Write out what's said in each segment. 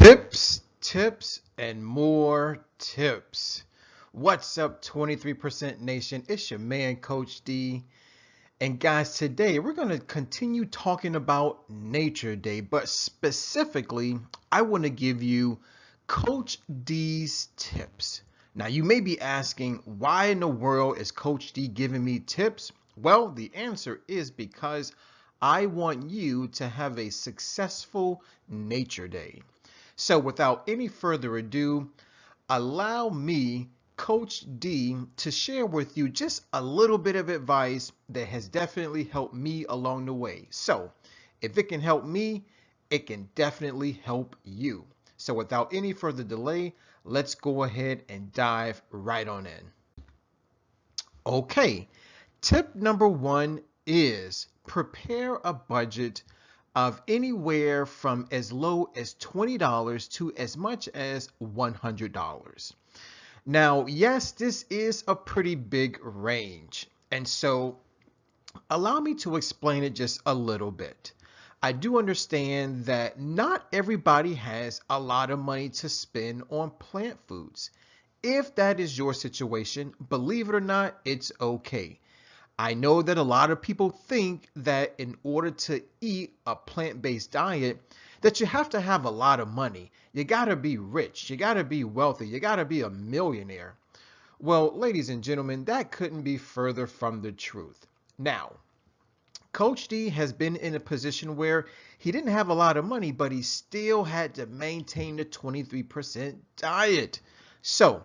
Tips, and more tips. What's up, 23% Nation? It's your man, Coach D. And guys, today we're going to continue talking about Nature Day, but specifically, I want to give you Coach D's tips. Now, you may be asking, why in the world is Coach D giving me tips? Well, the answer is because I want you to have a successful Nature Day. So without any further ado, allow me, Coach D, to share with you just a little bit of advice that has definitely helped me along the way. So if it can help me, it can definitely help you. So without any further delay, let's go ahead and dive right on in. Okay, tip number one is prepare a budget of anywhere from as low as $20 to as much as $100. Now, yes, this is a pretty big range, and so allow me to explain it just a little bit. I do understand that not everybody has a lot of money to spend on plant foods. If that is your situation, believe it or not, it's okay. I know that a lot of people think that in order to eat a plant-based diet, that you have to have a lot of money. You gotta be rich, you gotta be wealthy, you gotta be a millionaire. Well, ladies and gentlemen, that couldn't be further from the truth. Now, Coach D has been in a position where he didn't have a lot of money, but he still had to maintain the 23% diet. So,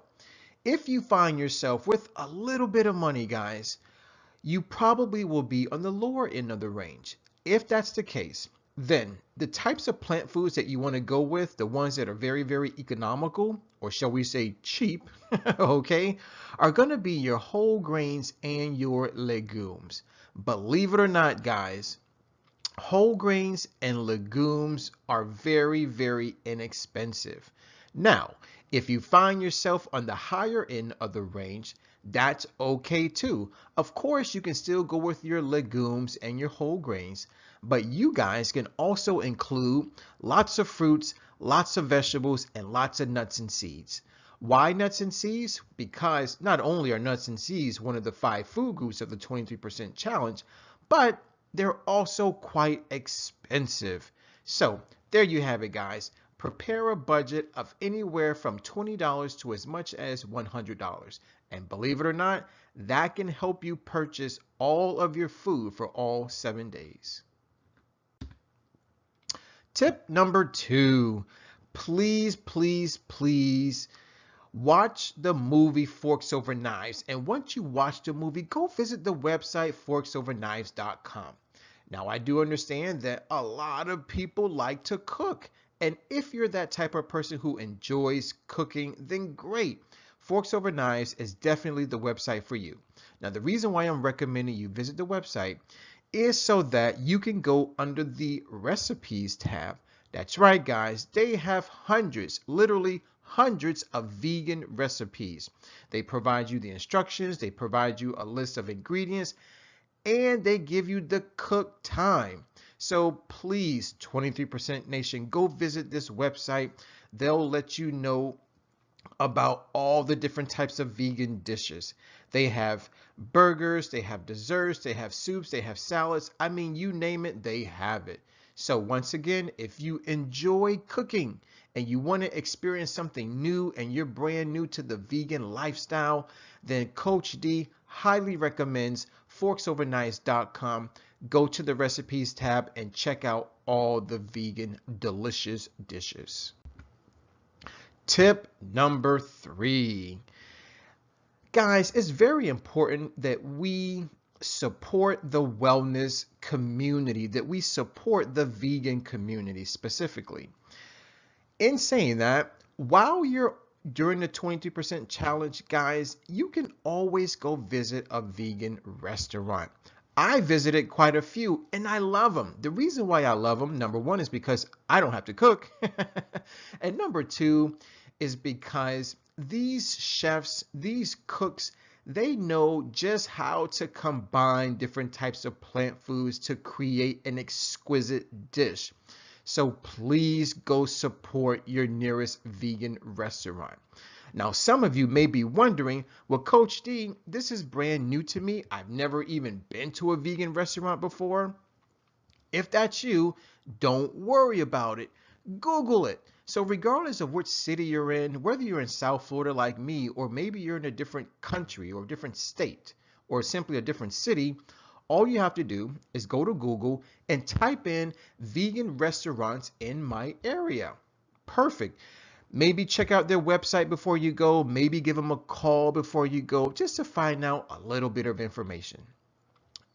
if you find yourself with a little bit of money, guys, you probably will be on the lower end of the range. If that's the case, then the types of plant foods that you want to go with, the ones that are very, very economical, or shall we say cheap, okay, are going to be your whole grains and your legumes. Believe it or not, guys, whole grains and legumes are very, very inexpensive. Now, if you find yourself on the higher end of the range, that's okay too. Of course, you can still go with your legumes and your whole grains, but you guys can also include lots of fruits, lots of vegetables, and lots of nuts and seeds. Why nuts and seeds? Because not only are nuts and seeds one of the 5 food groups of the 23% challenge, but they're also quite expensive. So there you have it, guys. Prepare a budget of anywhere from $20 to as much as $100. And believe it or not, that can help you purchase all of your food for all 7 days. Tip number 2, please, please, please watch the movie Forks Over Knives. And once you watch the movie, go visit the website forksoverknives.com. Now, I do understand that a lot of people like to cook. And if you're that type of person who enjoys cooking, then great. Forks Over Knives is definitely the website for you. Now, the reason why I'm recommending you visit the website is so that you can go under the recipes tab. That's right, guys. They have hundreds, literally hundreds of vegan recipes. They provide you the instructions, they provide you a list of ingredients, and they give you the cook time. So please, 23% Nation, go visit this website. They'll let you know about all the different types of vegan dishes. They have burgers, they have desserts, they have soups, they have salads. I mean, you name it, they have it. So once again, if you enjoy cooking and you want to experience something new and you're brand new to the vegan lifestyle, then Coach D highly recommends forksoverknives.com. Go to the recipes tab and check out all the vegan delicious dishes. Tip number 3. Guys, it's very important that we support the wellness community, that we support the vegan community specifically. In saying that, while you're during the 23% challenge, guys, you can always go visit a vegan restaurant. I visited quite a few and I love them. The reason why I love them, number one, is because I don't have to cook. And number two is because these chefs, these cooks, they know just how to combine different types of plant foods to create an exquisite dish. So please go support your nearest vegan restaurant. Now, some of you may be wondering, well, Coach D, this is brand new to me. I've never even been to a vegan restaurant before. If that's you, don't worry about it. Google it. So regardless of which city you're in, whether you're in South Florida like me, or maybe you're in a different country or a different state, or simply a different city, all you have to do is go to Google and type in vegan restaurants in my area. Perfect. Maybe check out their website before you go. Maybe give them a call before you go, just to find out a little bit of information.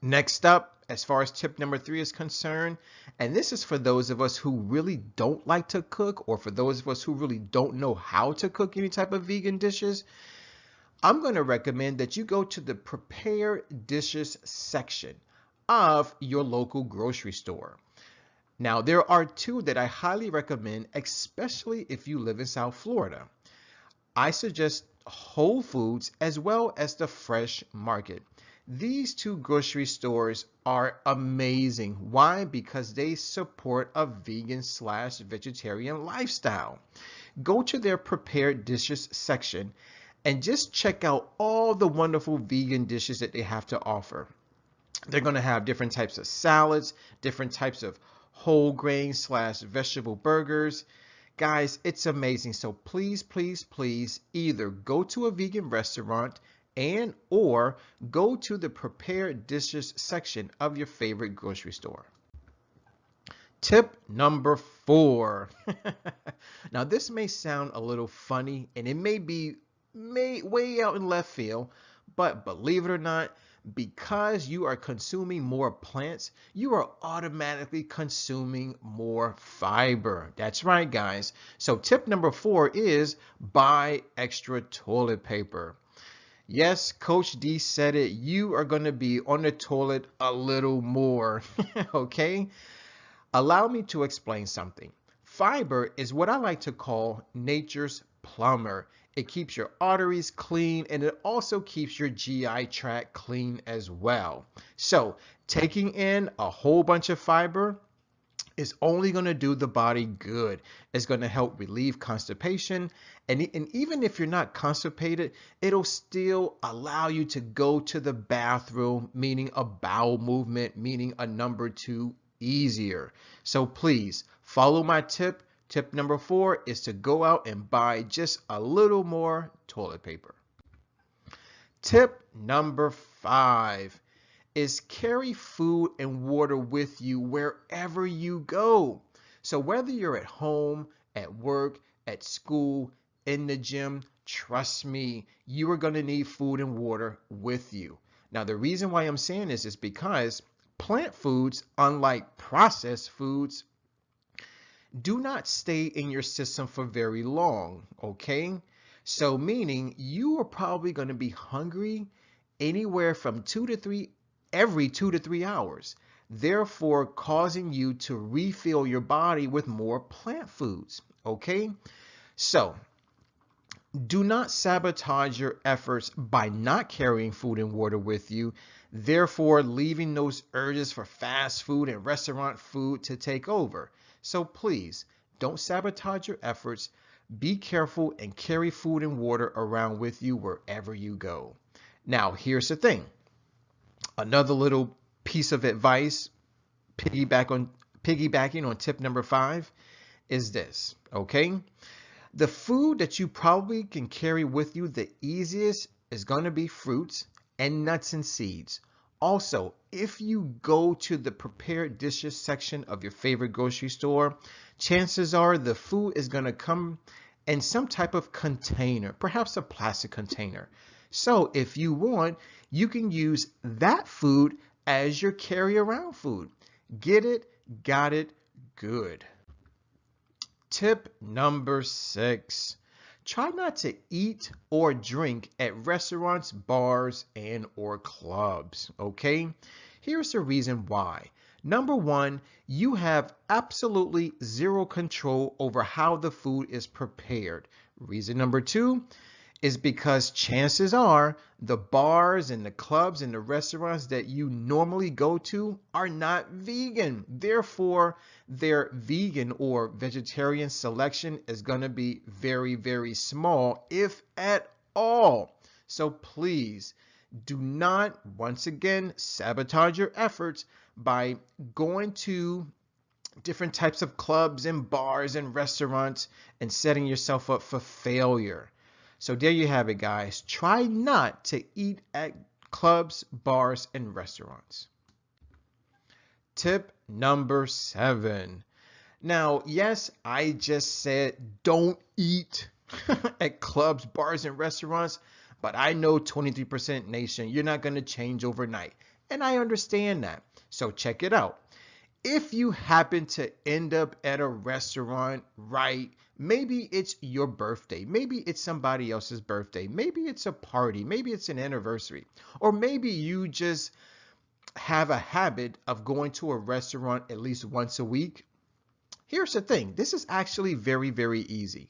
Next up, as far as tip number 3 is concerned, and this is for those of us who really don't like to cook, or for those of us who really don't know how to cook any type of vegan dishes, I'm going to recommend that you go to the prepare dishes section of your local grocery store. Now, there are 2 that I highly recommend, especially if you live in South Florida. I suggest Whole Foods as well as the Fresh Market. These 2 grocery stores are amazing. Why? Because they support a vegan/vegetarian lifestyle. Go to their prepared dishes section and just check out all the wonderful vegan dishes that they have to offer. They're going to have different types of salads, different types of whole grain/vegetable burgers. Guys, it's amazing. So please, please, please either go to a vegan restaurant and or go to the prepared dishes section of your favorite grocery store. Tip number 4. Now, this may sound a little funny and it may be way out in left field, but believe it or not, because you are consuming more plants, you are automatically consuming more fiber. That's right, guys. So tip number 4 is buy extra toilet paper. Yes, Coach D said it. You are going to be on the toilet a little more, okay? Allow me to explain something. Fiber is what I like to call nature's plumber. It keeps your arteries clean, and it also keeps your GI tract clean as well. So taking in a whole bunch of fiber is only going to do the body good. It's going to help relieve constipation. And even if you're not constipated, it'll still allow you to go to the bathroom, meaning a bowel movement, meaning a number 2 easier. So please follow my tip. Tip number 4 is to go out and buy just a little more toilet paper. Tip number 5 is carry food and water with you wherever you go. So whether you're at home, at work, at school, in the gym, trust me, you are going to need food and water with you. Now, the reason why I'm saying this is because plant foods, unlike processed foods, do not stay in your system for very long, okay? So meaning you are probably going to be hungry anywhere from every 2 to 3 hours, therefore causing you to refill your body with more plant foods, okay? So do not sabotage your efforts by not carrying food and water with you, therefore leaving those urges for fast food and restaurant food to take over. So please don't sabotage your efforts. Be careful and carry food and water around with you wherever you go. Now, here's the thing. Another little piece of advice, piggybacking on tip number 5, is this, okay? The food that you probably can carry with you the easiest is going to be fruits and nuts and seeds. Also, if you go to the prepared dishes section of your favorite grocery store, chances are the food is going to come in some type of container, perhaps a plastic container. So if you want, you can use that food as your carry-around food. Get it, got it, good. Tip number 6. Try not to eat or drink at restaurants, bars, and or clubs, okay? Here's the reason why. Number 1, you have absolutely zero control over how the food is prepared. Reason number 2, is because chances are the bars and the clubs and the restaurants that you normally go to are not vegan. Therefore, their vegan or vegetarian selection is going to be very, very small, if at all. So please do not, once again, sabotage your efforts by going to different types of clubs and bars and restaurants and setting yourself up for failure. So there you have it, guys. Try not to eat at clubs, bars, and restaurants. Tip number 7. Now, yes, I just said don't eat at clubs, bars, and restaurants, but I know 23% Nation, you're not going to change overnight. And I understand that. So check it out. If you happen to end up at a restaurant, right, maybe it's your birthday, maybe it's somebody else's birthday, maybe it's a party, maybe it's an anniversary, or maybe you just have a habit of going to a restaurant at least once a week. Here's the thing. This is actually very, very easy.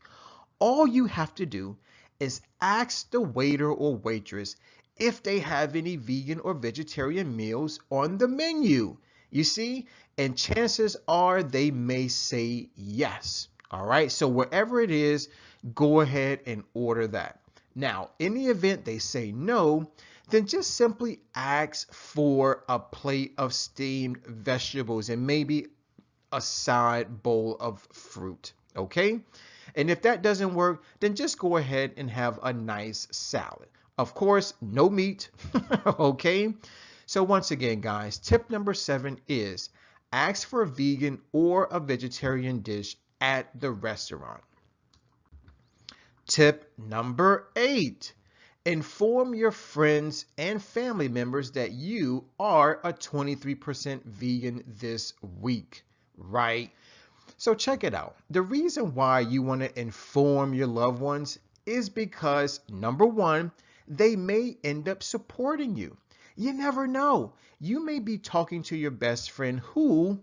All you have to do is ask the waiter or waitress if they have any vegan or vegetarian meals on the menu. You see, and chances are they may say yes. All right, so wherever it is, go ahead and order that. Now, in the event they say no, then just simply ask for a plate of steamed vegetables and maybe a side bowl of fruit. Okay, and if that doesn't work, then just go ahead and have a nice salad. Of course, no meat. Okay. So once again, guys, tip number 7 is ask for a vegan or a vegetarian dish at the restaurant. Tip number 8, inform your friends and family members that you are a 23% vegan this week, right? So check it out. The reason why you want to inform your loved ones is because, number 1, they may end up supporting you. You never know. You may be talking to your best friend who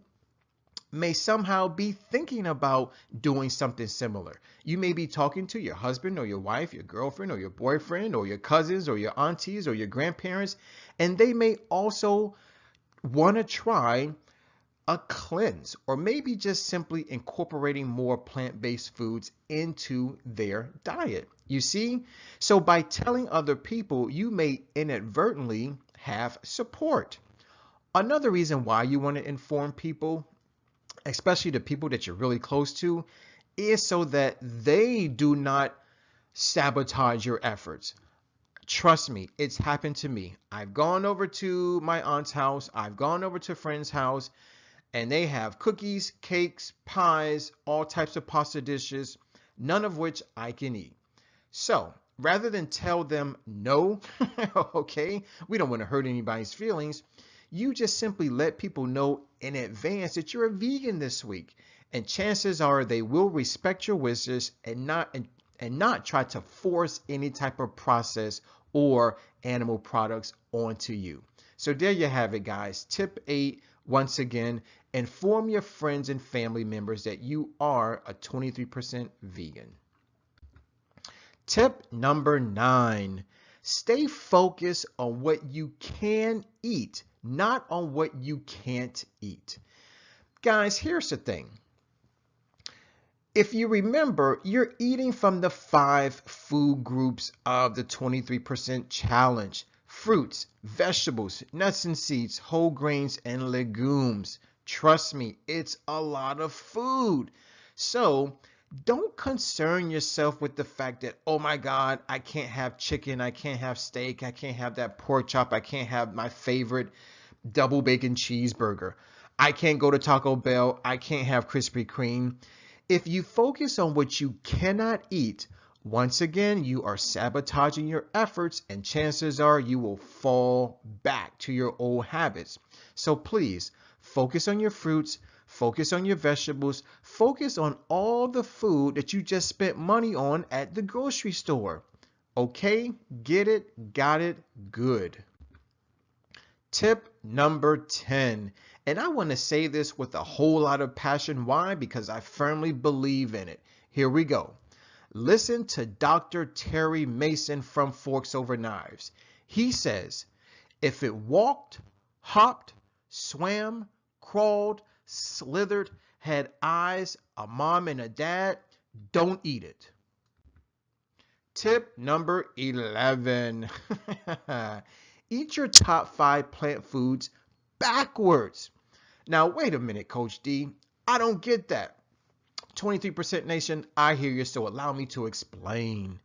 may somehow be thinking about doing something similar. You may be talking to your husband or your wife, your girlfriend or your boyfriend or your cousins or your aunties or your grandparents, and they may also want to try a cleanse or maybe just simply incorporating more plant-based foods into their diet. You see? So by telling other people, you may inadvertently have support. Another reason why you want to inform people, especially the people that you're really close to, is so that they do not sabotage your efforts. Trust me, it's happened to me. I've gone over to my aunt's house, I've gone over to a friend's house, and they have cookies, cakes, pies, all types of pasta dishes, none of which I can eat. So rather than tell them no, okay, we don't want to hurt anybody's feelings, you just simply let people know in advance that you're a vegan this week. And chances are they will respect your wishes and not try to force any type of process or animal products onto you. So there you have it, guys. Tip 8, once again, inform your friends and family members that you are a 23% vegan. Tip number 9, stay focused on what you can eat, not on what you can't eat. Guys, here's the thing. If you remember, you're eating from the 5 food groups of the 23% challenge: fruits, vegetables, nuts and seeds, whole grains, and legumes. Trust me, it's a lot of food. So don't concern yourself with the fact that, oh my God, I can't have chicken, I can't have steak, I can't have that pork chop, I can't have my favorite double bacon cheeseburger, I can't go to Taco Bell, I can't have Krispy Kreme. If you focus on what you cannot eat, once again, you are sabotaging your efforts, and chances are you will fall back to your old habits. So please focus on your fruits, focus on your vegetables, focus on all the food that you just spent money on at the grocery store. Okay, get it, got it, good. Tip number 10. And I want to say this with a whole lot of passion. Why? Because I firmly believe in it. Here we go. Listen to Dr. Terry Mason from Forks Over Knives. He says, if it walked, hopped, swam, crawled, slithered, had eyes, a mom and a dad, don't eat it. Tip number 11. Eat your top 5 plant foods backwards. Now, wait a minute, Coach D. I don't get that. 23% Nation, I hear you, so allow me to explain.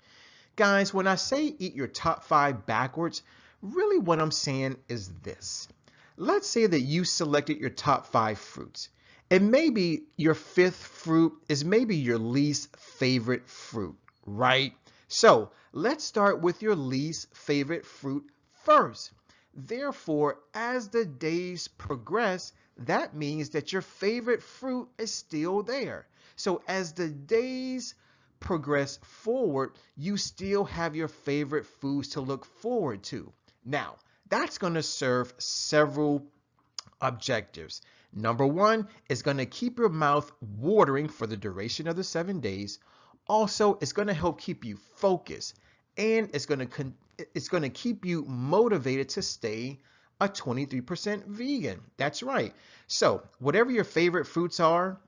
Guys, when I say eat your top 5 backwards, really what I'm saying is this. Let's say that you selected your top 5 fruits, and maybe your 5th fruit is maybe your least favorite fruit, right? So let's start with your least favorite fruit first. Therefore, as the days progress, that means that your favorite fruit is still there. So as the days progress forward, you still have your favorite foods to look forward to. Now, that's going to serve several objectives. Number 1 is going to keep your mouth watering for the duration of the 7 days. Also, it's going to help keep you focused, and it's going to keep you motivated to stay a 23% vegan. That's right. So whatever your favorite fruits are,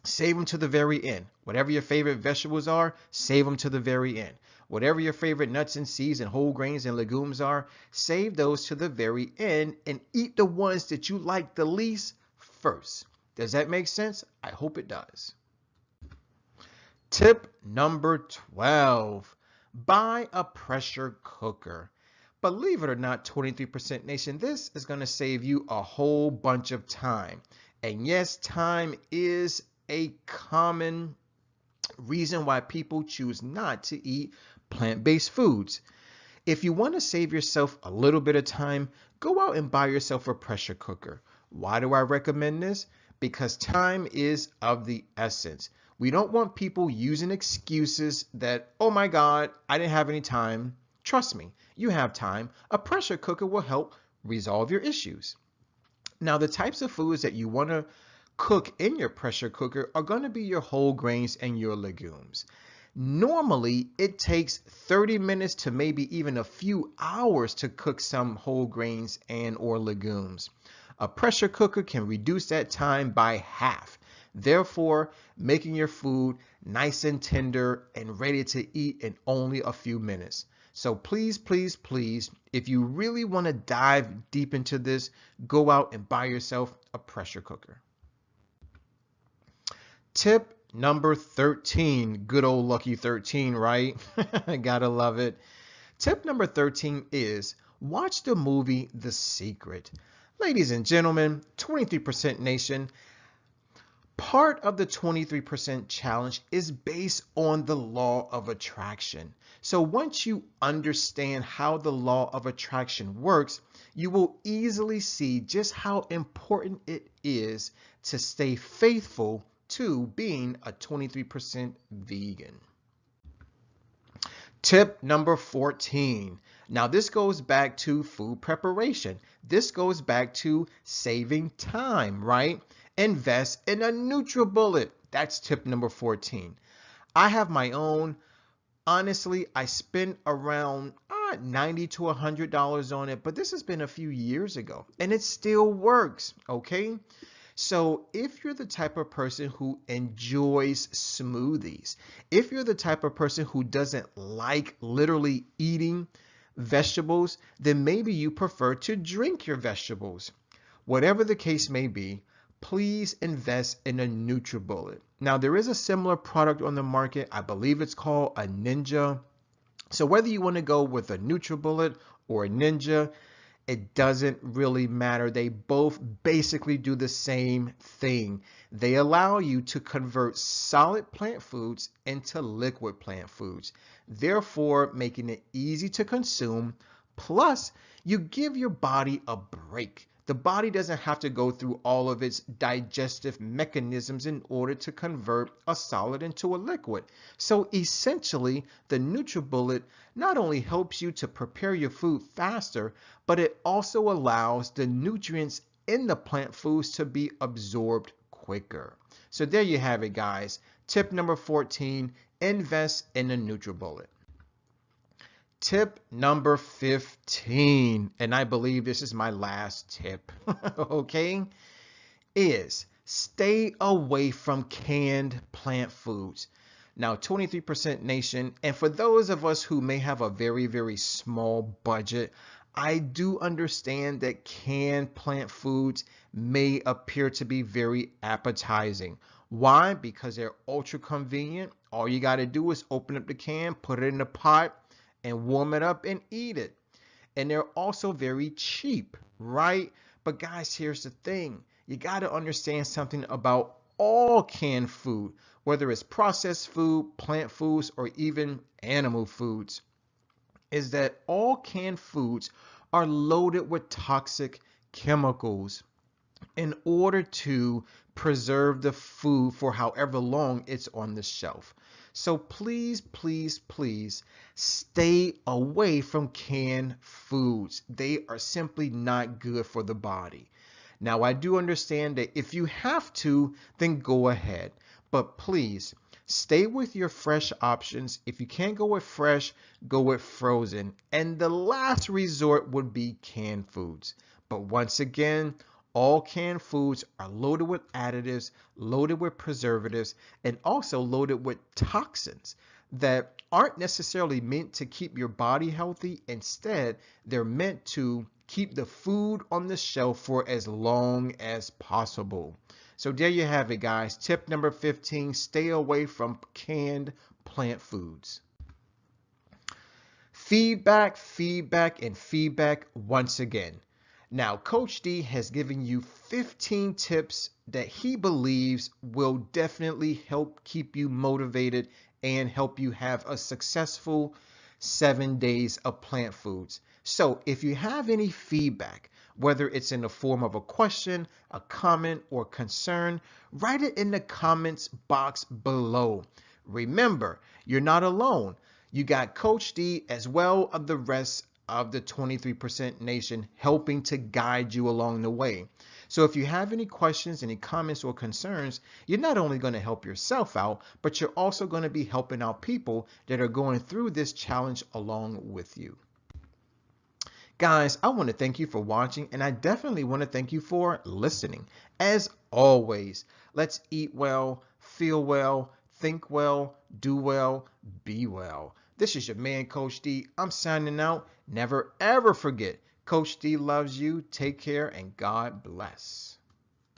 save them to the very end. Whatever your favorite vegetables are, save them to the very end. Whatever your favorite nuts and seeds and whole grains and legumes are, save those to the very end and eat the ones that you like the least first. Does that make sense? I hope it does. Tip number 12, buy a pressure cooker. Believe it or not, 23% Nation, this is going to save you a whole bunch of time. And yes, time is a common reason why people choose not to eat plant-based foods. If you want to save yourself a little bit of time, go out and buy yourself a pressure cooker. Why do I recommend this? Because time is of the essence. We don't want people using excuses that, oh my God, I didn't have any time. Trust me, you have time. A pressure cooker will help resolve your issues. Now, the types of foods that you want to cook in your pressure cooker are going to be your whole grains and your legumes. Normally, it takes 30 minutes to maybe even a few hours to cook some whole grains and or legumes. A pressure cooker can reduce that time by half, therefore making your food nice and tender and ready to eat in only a few minutes. So please, please, please, if you really want to dive deep into this, go out and buy yourself a pressure cooker. Tip number 13, good old lucky 13, right? Gotta love it. Tip number 13 is watch the movie The Secret. Ladies and gentlemen, 23% Nation, part of the 23% challenge is based on the law of attraction. So once you understand how the law of attraction works, you will easily see just how important it is to stay faithful to being a 23% vegan. Tip number 14. Now this goes back to food preparation. This goes back to saving time, right? Invest in a NutriBullet. That's tip number 14. I have my own. Honestly, I spent around $90 to $100 on it, but this has been a few years ago and it still works, okay? So if you're the type of person who enjoys smoothies, if you're the type of person who doesn't like literally eating vegetables, then maybe you prefer to drink your vegetables. Whatever the case may be, please invest in a NutriBullet. Now, there is a similar product on the market. I believe it's called a Ninja. So whether you want to go with a NutriBullet or a Ninja, it doesn't really matter. They both basically do the same thing. They allow you to convert solid plant foods into liquid plant foods, therefore making it easy to consume. Plus, you give your body a break. The body doesn't have to go through all of its digestive mechanisms in order to convert a solid into a liquid. So essentially, the NutriBullet not only helps you to prepare your food faster, but it also allows the nutrients in the plant foods to be absorbed quicker. So there you have it, guys. Tip number 14, invest in a NutriBullet. Tip number 15, and I believe this is my last tip, okay, is stay away from canned plant foods. Now, 23% Nation, and for those of us who may have a very, very small budget, I do understand that canned plant foods may appear to be very appetizing. Why? Because they're ultra convenient. All you got to do is open up the can, put it in the pot, and warm it up and eat it. And they're also very cheap, right? But guys, here's the thing. You got to understand something about all canned food, whether it's processed food, plant foods, or even animal foods, is that all canned foods are loaded with toxic chemicals in order to preserve the food for however long it's on the shelf. So please, please, please stay away from canned foods. They are simply not good for the body. Now, I do understand that if you have to, then go ahead. But please stay with your fresh options. If you can't go with fresh, go with frozen. And the last resort would be canned foods. But once again, all canned foods are loaded with additives, loaded with preservatives, and also loaded with toxins that aren't necessarily meant to keep your body healthy. Instead, they're meant to keep the food on the shelf for as long as possible. So there you have it, guys. Tip number 15, stay away from canned plant foods. Feedback, feedback, and feedback once again. Now, Coach D has given you 15 tips that he believes will definitely help keep you motivated and help you have a successful 7 days of plant foods. So if you have any feedback, whether it's in the form of a question, a comment, or concern, write it in the comments box below. Remember, you're not alone. You got Coach D as well as the rest of the 23% Nation helping to guide you along the way. So if you have any questions, any comments or concerns, you're not only going to help yourself out, but you're also going to be helping out people that are going through this challenge along with you. Guys, I want to thank you for watching, and I definitely want to thank you for listening. As always, let's eat well, feel well, think well, do well, be well. This is your man, Coach D. I'm signing out. Never, ever forget, Coach D loves you. Take care, and God bless.